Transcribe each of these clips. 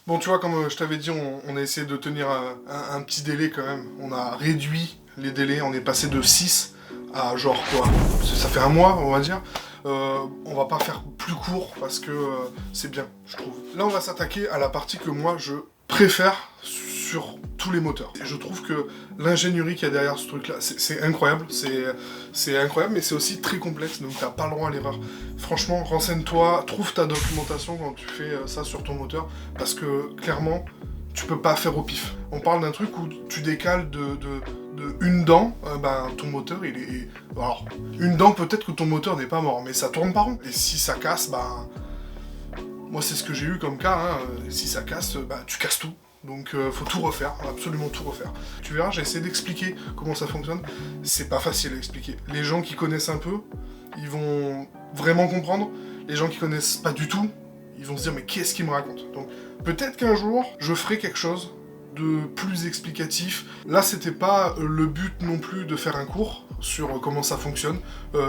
Bon, tu vois, comme je t'avais dit, on a essayé de tenir un petit délai quand même. On a réduit les délais, on est passé de 6 à genre quoi, ça fait un mois, on va dire. On va pas faire plus court parce que c'est bien, je trouve. Là, on va s'attaquer à la partie que moi je préfère sur tous les moteurs. Et je trouve que l'ingénierie qu'il y a derrière ce truc-là, c'est incroyable. C'est incroyable, mais c'est aussi très complexe, donc t'as pas le droit à l'erreur. Franchement, renseigne-toi, trouve ta documentation quand tu fais ça sur ton moteur, parce que clairement, tu peux pas faire au pif. On parle d'un truc où tu décales de une dent, ton moteur il est... Alors, une dent peut-être que ton moteur n'est pas mort, mais ça tourne pas rond. Et si ça casse, moi c'est ce que j'ai eu comme cas, hein. Si ça casse, tu casses tout. Donc faut tout refaire, absolument tout refaire. Tu verras, j'ai essayé d'expliquer comment ça fonctionne. C'est pas facile à expliquer. Les gens qui connaissent un peu, ils vont vraiment comprendre. Les gens qui connaissent pas du tout, ils vont se dire mais qu'est-ce qu'il me raconte? Donc peut-être qu'un jour, je ferai quelque chose de plus explicatif. Là, c'était pas le but non plus de faire un cours sur comment ça fonctionne.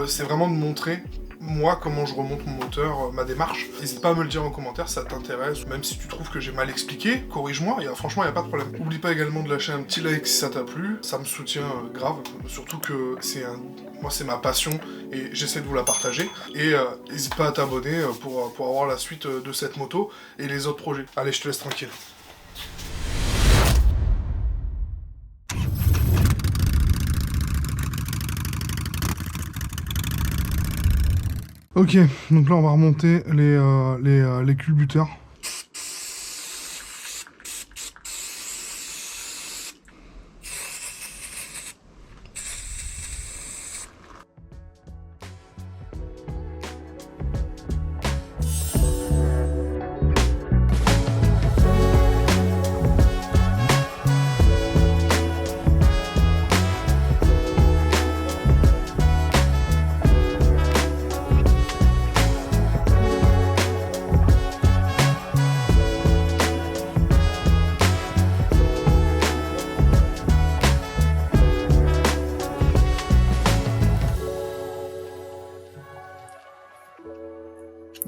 C'est vraiment de montrer moi comment je remonte mon moteur, ma démarche. N'hésite pas à me le dire en commentaire, ça t'intéresse. Même si tu trouves que j'ai mal expliqué, corrige-moi, franchement, il n'y a pas de problème. N'oublie pas également de lâcher un petit like si ça t'a plu, ça me soutient grave. Surtout que moi, c'est ma passion et j'essaie de vous la partager. Et n'hésite pas à t'abonner pour avoir la suite de cette moto et les autres projets. Allez, je te laisse tranquille. Ok, donc là on va remonter les culbuteurs.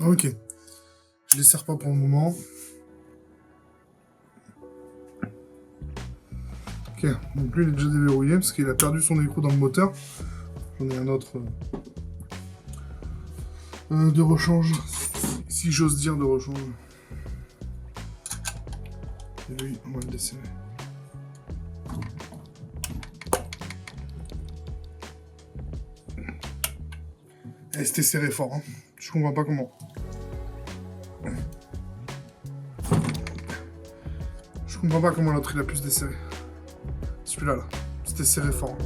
Ok, je les serre pas pour le moment. Ok, donc lui il est déjà déverrouillé parce qu'il a perdu son écrou dans le moteur. J'en ai un autre de rechange, si j'ose dire de rechange. Et lui, on va le desserrer. Et c'était serré fort, hein. Je comprends pas comment. Je comprends pas comment l'autre il a pu se desserrer. Celui-là, là. C'était serré fort.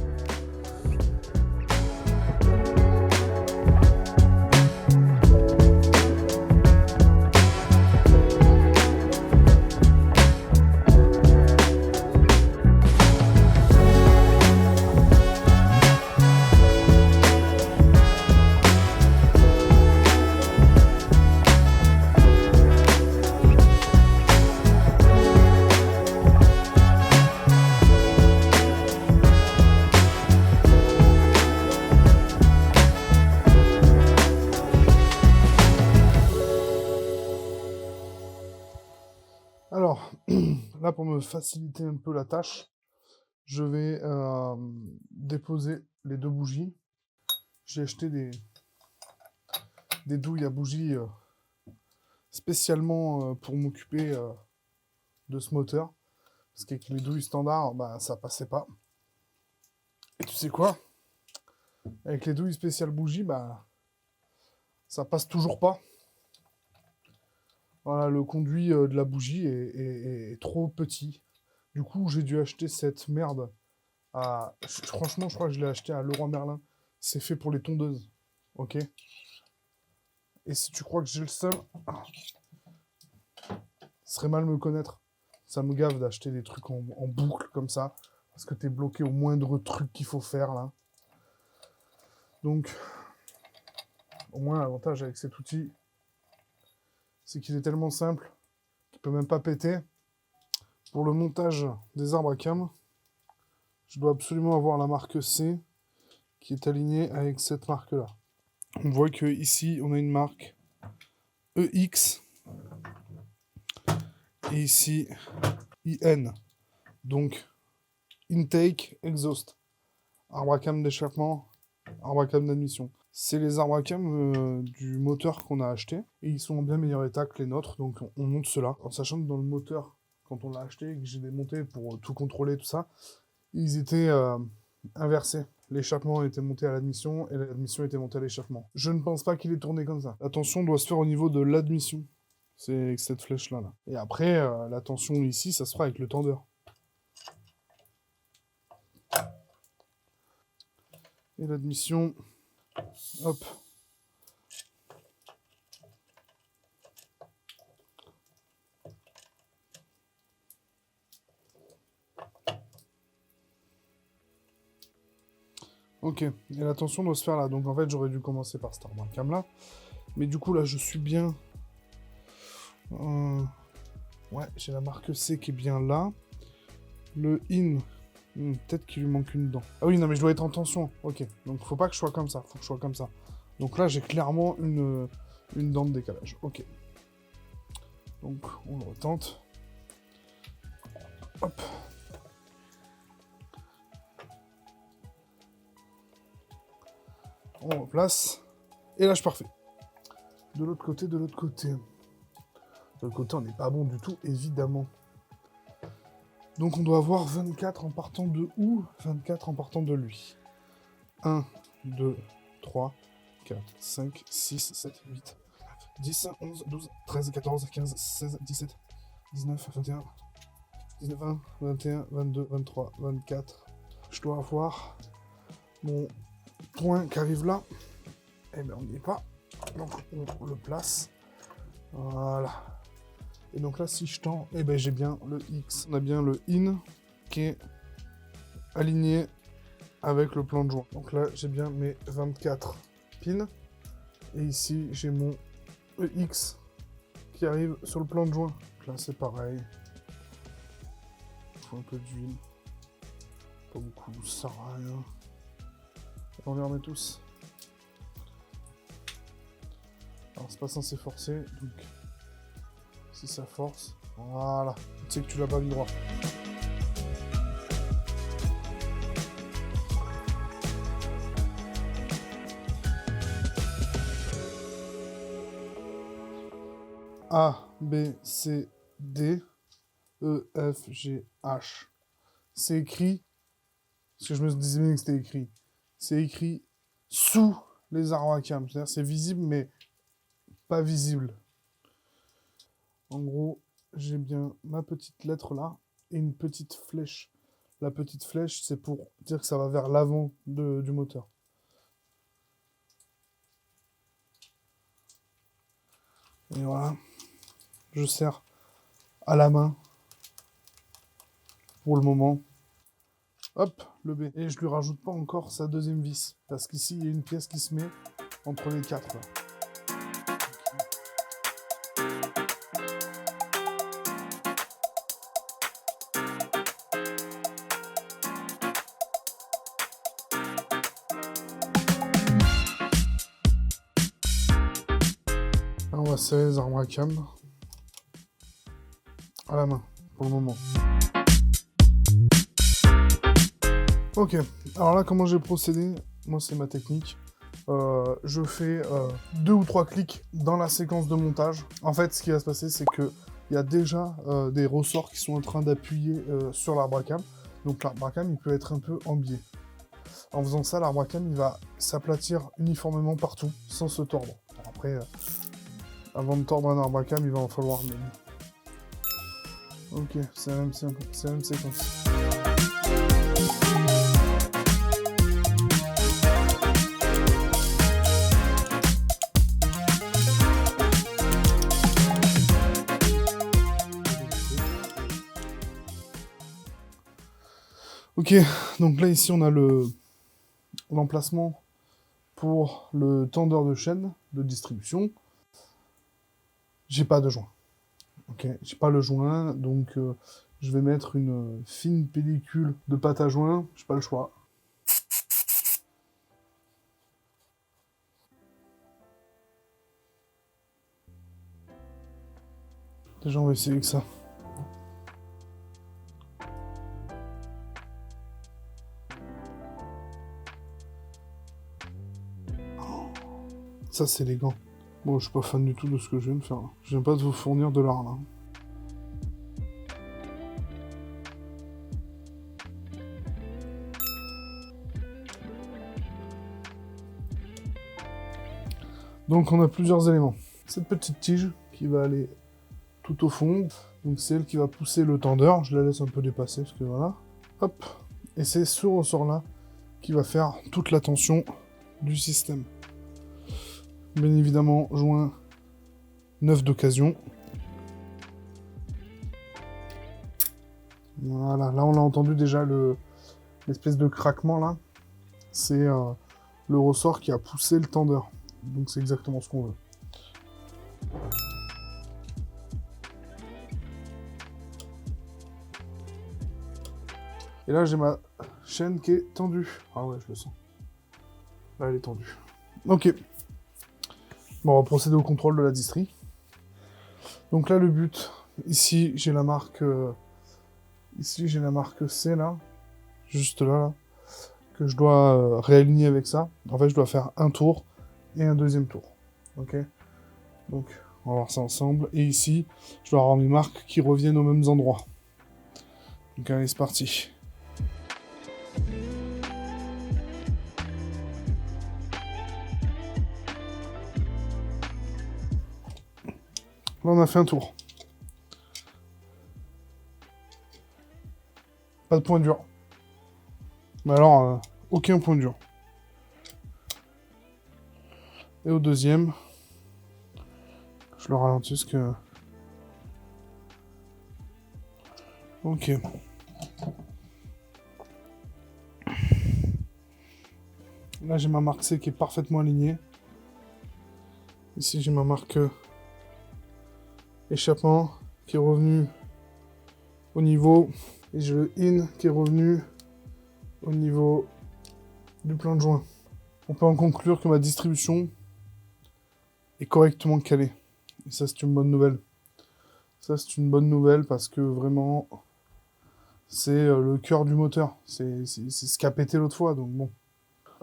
Alors, là pour me faciliter un peu la tâche, je vais déposer les deux bougies. J'ai acheté des douilles à bougies spécialement pour m'occuper de ce moteur. Parce qu'avec les douilles standards, ça passait pas. Et tu sais quoi? Avec les douilles spéciales bougies, ça passe toujours pas. Voilà, le conduit de la bougie est trop petit. Du coup, j'ai dû acheter cette merde franchement, je crois que je l'ai acheté à Leroy Merlin. C'est fait pour les tondeuses. Ok? Et si tu crois que j'ai le seum, ce serait mal me connaître. Ça me gave d'acheter des trucs en boucle comme ça. Parce que t'es bloqué au moindre truc qu'il faut faire là. Donc, au moins, l'avantage avec cet outil, c'est qu'il est tellement simple qu'il peut même pas péter. Pour le montage des arbres à cam, je dois absolument avoir la marque C qui est alignée avec cette marque-là. On voit que ici on a une marque EX Et ici, IN. Donc, intake, exhaust. Arbre à cam d'échappement, arbre à cam d'admission. C'est les arbres à cam du moteur qu'on a acheté. Et ils sont en bien meilleur état que les nôtres, donc on monte cela. En sachant que dans le moteur, quand on l'a acheté et que j'ai démonté pour tout contrôler, tout ça, ils étaient inversés. L'échappement était monté à l'admission et l'admission était montée à l'échappement. Je ne pense pas qu'il est tourné comme ça. La tension doit se faire au niveau de l'admission. C'est avec cette flèche-là. Là. Et après, la tension ici, ça se fera avec le tendeur. Et l'admission, hop. Ok, et la tension doit se faire là. Donc en fait, j'aurais dû commencer par cet arbre à cam là. Mais du coup, là, je suis bien... Ouais, j'ai la marque C qui est bien là. Le IN... peut-être qu'il lui manque une dent. Ah oui, non, mais je dois être en tension. Ok, donc faut pas que je sois comme ça. Faut que je sois comme ça. Donc là, j'ai clairement une dent de décalage. Ok. Donc, on le retente. Hop. On replace. Et là, je parfait. De l'autre côté, de l'autre côté. De l'autre côté, on n'est pas bon du tout, évidemment. Donc on doit avoir 24 en partant de où? 24 en partant de lui. 1, 2, 3, 4, 5, 6, 7, 8, 10, 11, 12, 13, 14, 15, 16, 17, 19, 21, 19, 20, 21, 22, 23, 24. Je dois avoir mon point qui arrive là. Eh bien on n'y est pas. Donc on le place. Voilà. Et donc là, si je tends, eh ben j'ai bien le X. On a bien le IN qui est aligné avec le plan de joint. Donc là, j'ai bien mes 24 pins. Et ici, j'ai mon EX qui arrive sur le plan de joint. Donc là, c'est pareil. Il faut un peu d'huile. Pas beaucoup, ça sert à rien. On les remet tous. Alors, c'est pas censé forcer, donc... Si ça force, voilà, tu sais que tu l'as pas mis droit. A, B, C, D, E, F, G, H. C'est écrit, parce que je me disais bien que c'était écrit, c'est écrit sous les arbres à cam. C'est-à-dire c'est visible, mais pas visible. En gros, j'ai bien ma petite lettre là et une petite flèche. La petite flèche, c'est pour dire que ça va vers l'avant du moteur. Et voilà. Je serre à la main pour le moment. Hop, le B. Et je lui rajoute pas encore sa deuxième vis. Parce qu'ici, il y a une pièce qui se met entre les quatre là. On va serrer les arbres à cam à la main, pour le moment. Ok, alors là, comment j'ai procédé? Moi, c'est ma technique. Je fais 2 ou 3 clics dans la séquence de montage. En fait, ce qui va se passer, c'est que il y a déjà des ressorts qui sont en train d'appuyer sur l'arbre à cam. Donc l'arbre à cam, il peut être un peu en biais. En faisant ça, l'arbre à cam, il va s'aplatir uniformément partout, sans se tordre. Alors après, avant de tordre un arbre à cam, il va en falloir... Ok, c'est la même séquence. Ok, donc là ici on a l'emplacement pour le tendeur de chaîne de distribution. J'ai pas de joint. Ok, j'ai pas le joint, donc je vais mettre une fine pellicule de pâte à joint, j'ai pas le choix. Déjà on va essayer avec ça. Ça, c'est élégant. Bon, je suis pas fan du tout de ce que je viens de faire, là. Je viens pas de vous fournir de l'art, là. Donc on a plusieurs éléments. Cette petite tige qui va aller tout au fond. Donc c'est elle qui va pousser le tendeur. Je la laisse un peu dépasser parce que voilà. Hop. Et c'est ce ressort-là qui va faire toute la tension du système. Bien évidemment, joint neuf d'occasion. Voilà, là on a entendu déjà l'espèce de craquement là. C'est le ressort qui a poussé le tendeur. Donc c'est exactement ce qu'on veut. Et là j'ai ma chaîne qui est tendue. Ah ouais, je le sens. Là elle est tendue. Ok. Bon, on va procéder au contrôle de la distrie. Donc là le but, ici j'ai la marque C là, juste là, que je dois réaligner avec ça. En fait je dois faire un tour et un deuxième tour. Ok. Donc on va voir ça ensemble. Et ici, je dois avoir mes marques qui reviennent aux mêmes endroits. Donc allez, c'est parti. Là on a fait un tour. Pas de point dur. Mais alors, aucun point dur. Et au deuxième, je le ralentis parce que... Ok. Là j'ai ma marque C qui est parfaitement alignée. Ici j'ai ma marque échappement qui est revenu au niveau. Et j'ai le in qui est revenu au niveau du plan de joint. On peut en conclure que ma distribution est correctement calée. Et ça, c'est une bonne nouvelle. Ça, c'est une bonne nouvelle parce que vraiment, c'est le cœur du moteur. C'est ce qui a pété l'autre fois. Donc bon,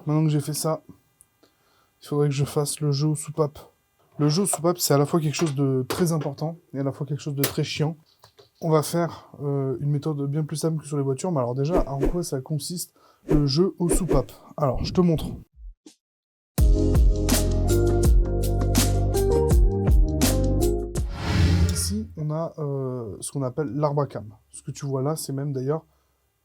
maintenant que j'ai fait ça, il faudrait que je fasse le jeu aux soupapes. Le jeu aux soupapes, c'est à la fois quelque chose de très important et à la fois quelque chose de très chiant. On va faire une méthode bien plus simple que sur les voitures. Mais alors déjà, en quoi ça consiste le jeu aux soupapes? Alors, je te montre. Ici, on a ce qu'on appelle l'arbre à cam. Ce que tu vois là, c'est même d'ailleurs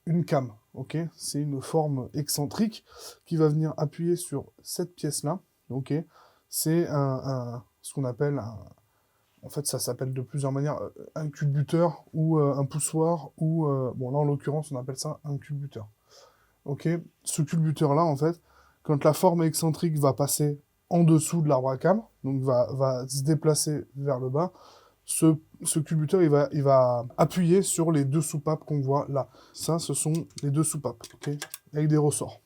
une cam. Ok, c'est une forme excentrique qui va venir appuyer sur cette pièce-là. Ok, c'est ce qu'on appelle un... En fait, ça s'appelle de plusieurs manières un culbuteur ou un poussoir ou... bon, là, en l'occurrence, on appelle ça un culbuteur. Ok, ce culbuteur-là, en fait, quand la forme excentrique va passer en dessous de l'arbre à cam, donc va se déplacer vers le bas, ce culbuteur, il va appuyer sur les deux soupapes qu'on voit là. Ça, ce sont les deux soupapes, ok, avec des ressorts.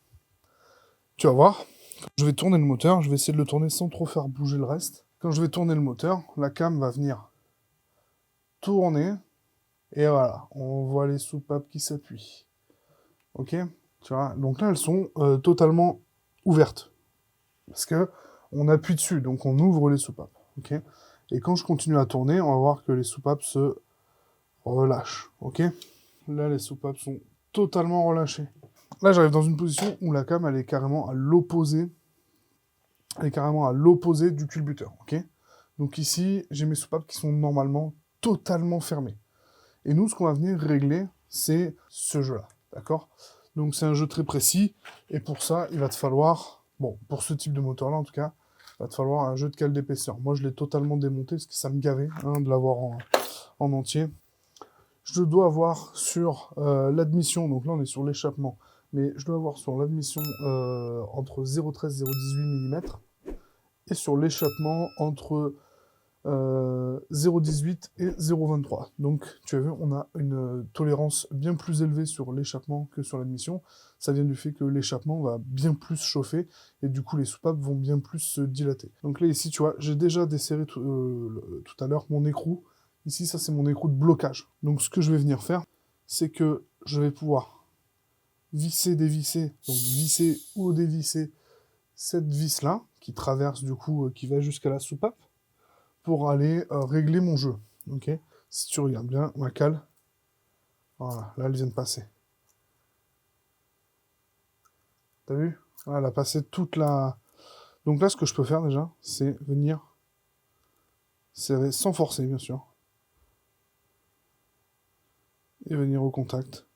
Tu vas voir, quand je vais tourner le moteur, je vais essayer de le tourner sans trop faire bouger le reste. Quand je vais tourner le moteur, la cam va venir tourner, et voilà, on voit les soupapes qui s'appuient. Ok, tu vois, donc là, elles sont totalement ouvertes. Parce que on appuie dessus, donc on ouvre les soupapes. Ok, et quand je continue à tourner, on va voir que les soupapes se relâchent. Ok, là, les soupapes sont totalement relâchées. Là, j'arrive dans une position où la cam, elle est carrément à l'opposé. Elle est carrément à l'opposé du culbuteur. Ok, donc ici, j'ai mes soupapes qui sont normalement totalement fermées. Et nous, ce qu'on va venir régler, c'est ce jeu-là. D'accord? Donc c'est un jeu très précis, et pour ça, il va te falloir, bon, pour ce type de moteur-là en tout cas, il va te falloir un jeu de cale d'épaisseur. Moi, je l'ai totalement démonté, parce que ça me gavait de l'avoir en entier. Je dois avoir sur l'admission, donc là on est sur l'échappement, mais je dois avoir sur l'admission entre 0,13 et 0,18 mm, et sur l'échappement entre 0,18 et 0,23. Donc, tu as vu, on a une tolérance bien plus élevée sur l'échappement que sur l'admission. Ça vient du fait que l'échappement va bien plus chauffer, et du coup, les soupapes vont bien plus se dilater. Donc là, ici, tu vois, j'ai déjà desserré tout à l'heure mon écrou. Ici, ça, c'est mon écrou de blocage. Donc, ce que je vais venir faire, c'est que je vais pouvoir visser, dévisser, donc visser ou dévisser cette vis-là, qui traverse du coup, qui va jusqu'à la soupape, pour aller régler mon jeu. Ok. Si tu regardes bien, ma cale, voilà, là elle vient de passer. T'as vu? Voilà, elle a passé toute la... Donc là, ce que je peux faire déjà, c'est venir serrer, sans forcer bien sûr, et venir au contact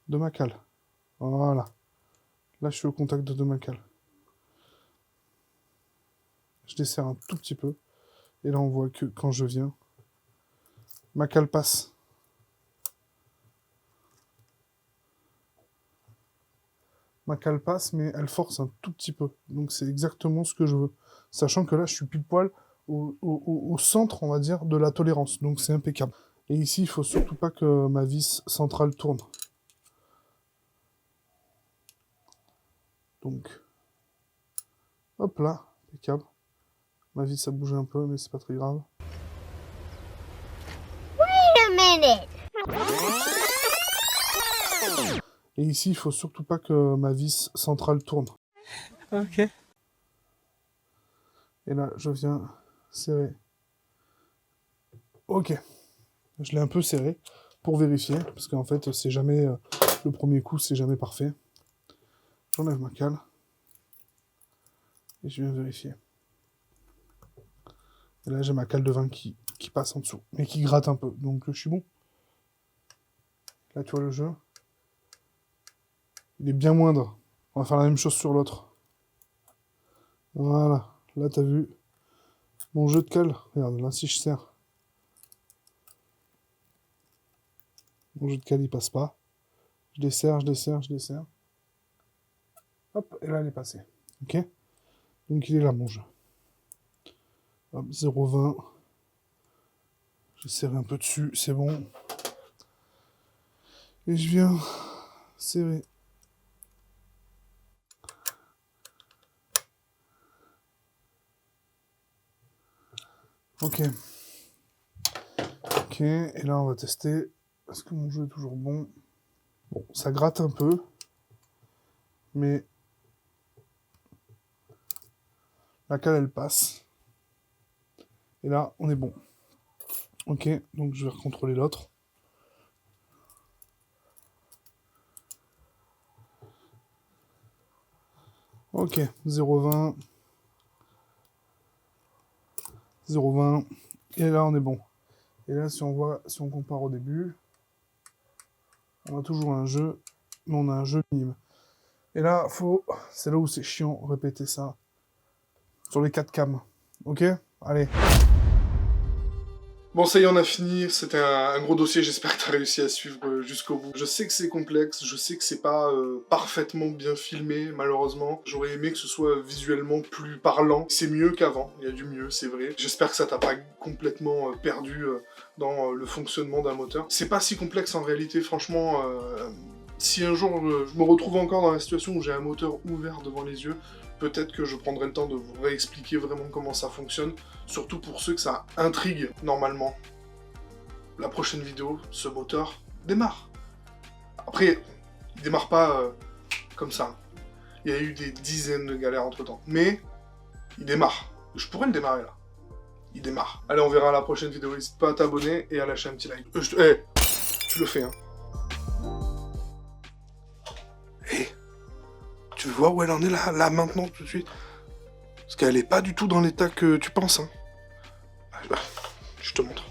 de ma cale. Voilà. Là, je suis au contact de ma cale. Je desserre un tout petit peu. Et là, on voit que quand je viens, ma cale passe. Ma cale passe, mais elle force un tout petit peu. Donc c'est exactement ce que je veux. Sachant que là, je suis pile poil au centre, on va dire, de la tolérance. Donc c'est impeccable. Et ici, il faut surtout pas que ma vis centrale tourne. Donc, hop là, impeccable. Ma vis, ça bouge un peu, mais c'est pas très grave. Wait a minute! Et ici, il faut surtout pas que ma vis centrale tourne. Ok. Et là, je viens serrer. Ok. Je l'ai un peu serré pour vérifier, parce qu'en fait, c'est jamais... le premier coup, c'est jamais parfait. J'enlève ma cale. Et je viens vérifier. Et là, j'ai ma cale de vin qui passe en dessous, mais qui gratte un peu. Donc, je suis bon. Là, tu vois le jeu. Il est bien moindre. On va faire la même chose sur l'autre. Voilà. Là, t'as vu mon jeu de cale. Regarde, là, si je serre. Mon jeu de cale, il passe pas. Je desserre, je desserre, je desserre. Hop, et là, elle est passée. Ok? Donc, il est là, mon jeu. Hop, 0,20. J'ai serré un peu dessus, c'est bon. Et je viens serrer. Ok. Ok, et là on va tester. Est-ce que mon jeu est toujours bon? Bon, ça gratte un peu. Mais la cale elle passe. Et là, on est bon. Ok, donc je vais recontrôler l'autre. Ok, 0,20. 0,20. Et là, on est bon. Et là, si on compare au début, on a toujours un jeu, mais on a un jeu minime. Et là, c'est là où c'est chiant, répéter ça. Sur les 4 cams. Ok? Allez. Bon, ça y est, on a fini. C'était un gros dossier. J'espère que tu as réussi à suivre jusqu'au bout. Je sais que c'est complexe. Je sais que c'est pas parfaitement bien filmé, malheureusement. J'aurais aimé que ce soit visuellement plus parlant. C'est mieux qu'avant. Il y a du mieux, c'est vrai. J'espère que ça t'a pas complètement perdu dans le fonctionnement d'un moteur. C'est pas si complexe en réalité, franchement. Si un jour je me retrouve encore dans la situation où j'ai un moteur ouvert devant les yeux, peut-être que je prendrai le temps de vous réexpliquer vraiment comment ça fonctionne, surtout pour ceux que ça intrigue normalement. La prochaine vidéo, ce moteur démarre. Après, il démarre pas comme ça. Il y a eu des dizaines de galères entre temps, mais il démarre. Je pourrais le démarrer là. Il démarre. Allez, on verra la prochaine vidéo. N'hésite pas à t'abonner et à lâcher un petit like. Tu le fais, hein. Tu vois où elle en est là maintenant, tout de suite? Parce qu'elle est pas du tout dans l'état que tu penses, hein. Je te montre.